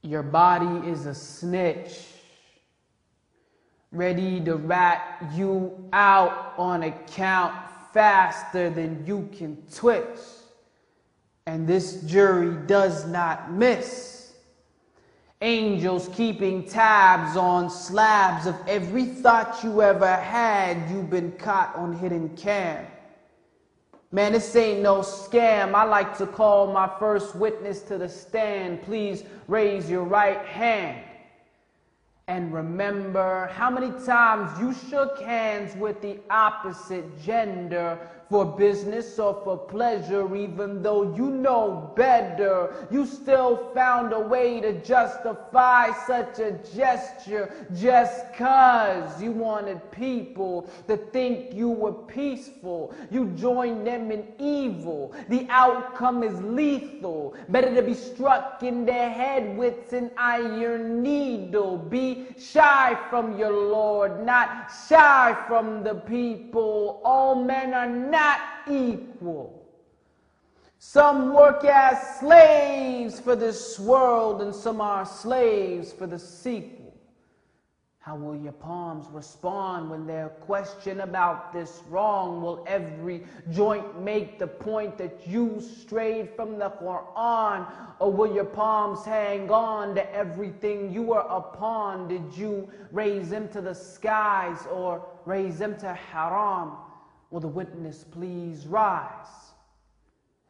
Your body is a snitch, ready to rat you out on account faster than you can twitch. And this jury does not miss. Angels keeping tabs on slabs of every thought you ever had. You've been caught on hidden cam. Man, this ain't no scam. I like to call my first witness to the stand. Please raise your right hand. And remember how many times you shook hands with the opposite gender for business or for pleasure. Even though you know better, you still found a way to justify such a gesture just 'cause you wanted people to think you were peaceful. You joined them in evil. The outcome is lethal. Better to be struck in the head with an iron needle. Be shy from your Lord, not shy from the people. All men are not equal. Some work as slaves for this world, and some are slaves for the sequel. How will your palms respond when they're questioned about this wrong? Will every joint make the point that you strayed from the Quran? Or will your palms hang on to everything you were upon? Did you raise them to the skies or raise them to haram? Will the witness please rise?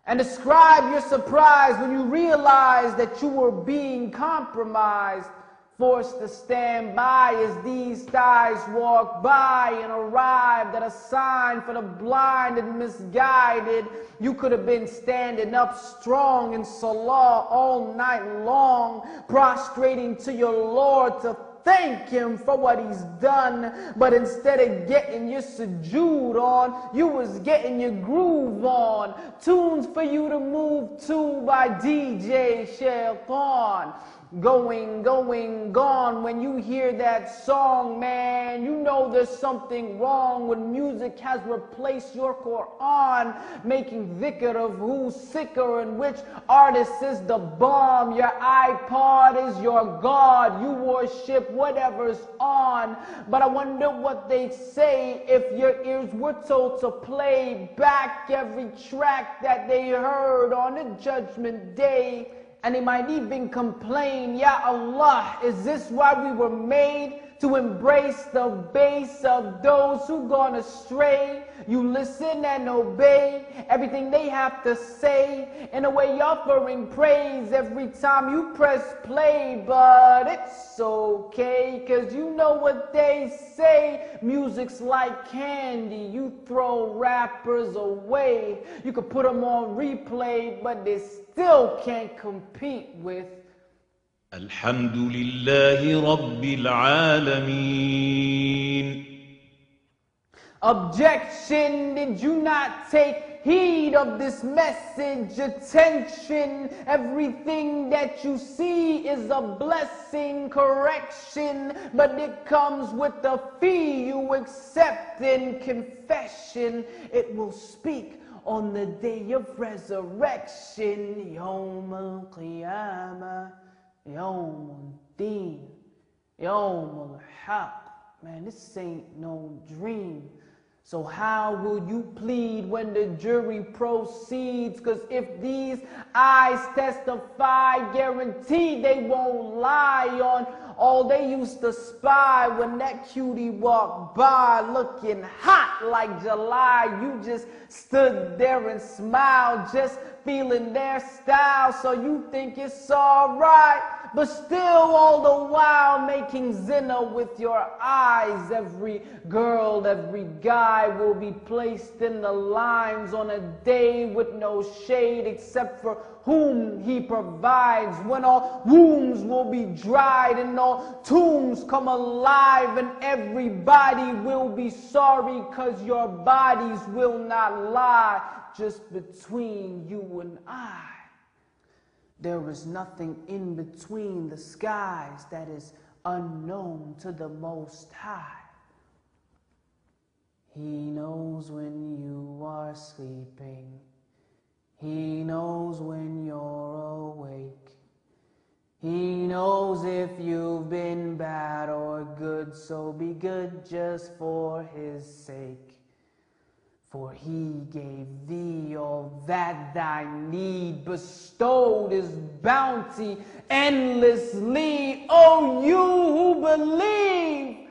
And describe your surprise when you realize that you were being compromised. Forced to stand by as these thighs walk by and arrived at a sign for the blind and misguided. You could have been standing up strong in Salah all night long, prostrating to your Lord to thank him for what he's done. But instead of getting your sujood on, you was getting your groove on. Tunes for you to move to by DJ Shaitan. Going, gone. When you hear that song, man, you know there's something wrong when music has replaced your Quran, making dhikr of who's sicker and which artist is the bomb. Your iPod is your God. You worship whatever's on. But I wonder what they'd say if your ears were told to play back every track that they heard on the judgment day. And they might even complain, Ya Allah, is this why we were made? To embrace the base of those who gone astray? You listen and obey everything they have to say, in a way offering praise every time you press play. But it's okay, 'cause you know what they say. Music's like candy, you throw rappers away. You could put them on replay, but they still can't compete with Alhamdulillahi Rabbil Alameen. Objection, did you not take heed of this message? Attention, everything that you see is a blessing. Correction, but it comes with a fee you accept in confession. It will speak on the day of resurrection. Yawm al-Qiyamah, Yawm al-Deen, Yawm al-Haq. Man, this ain't no dream. So how will you plead when the jury proceeds? 'Cause if these eyes testify, guaranteed they won't lie on all they used to spy when that cutie walked by looking hot like July. You just stood there and smiled, just feeling their style, so you think it's alright. But still all the while making zina with your eyes. Every girl, every guy will be placed in the lines on a day with no shade except for whom he provides. When all wombs will be dried and all tombs come alive, and everybody will be sorry 'cause your bodies will not lie. Just between you and I, there is nothing in between the skies that is unknown to the Most High. He knows when you are sleeping. He knows when you're awake. He knows if you've been bad or good, so be good just for his sake. For he gave thee all that thy need, bestowed his bounty endlessly. Oh, you who believe,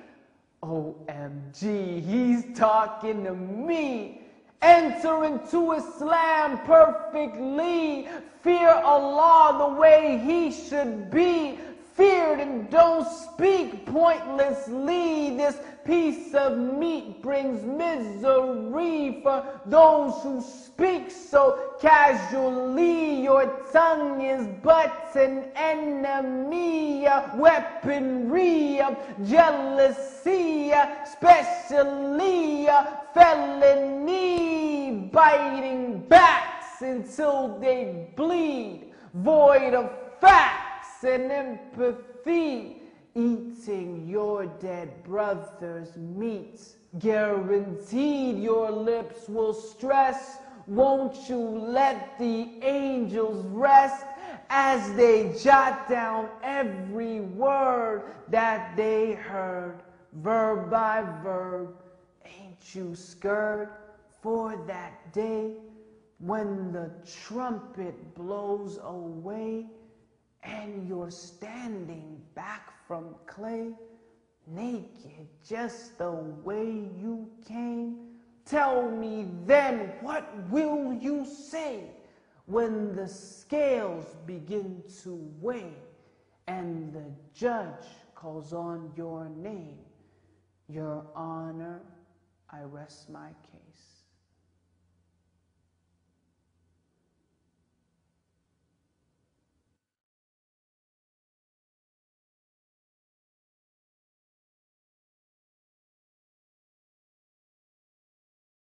OMG, he's talking to me. Enter into Islam perfectly. Fear Allah the way he should be. Feared and don't speak pointlessly. This piece of meat brings misery for those who speak so casually. Your tongue is but an enemy, a weaponry of jealousy, especially a felony, biting backs until they bleed, void of facts and empathy, eating your dead brother's meat. Guaranteed your lips will stress. Won't you let the angels rest as they jot down every word that they heard, verb by verb? Ain't you scared for that day when the trumpet blows away and you're standing back from clay, naked just the way you came? Tell me then, what will you say when the scales begin to weigh and the judge calls on your name? Your Honor, I rest my case.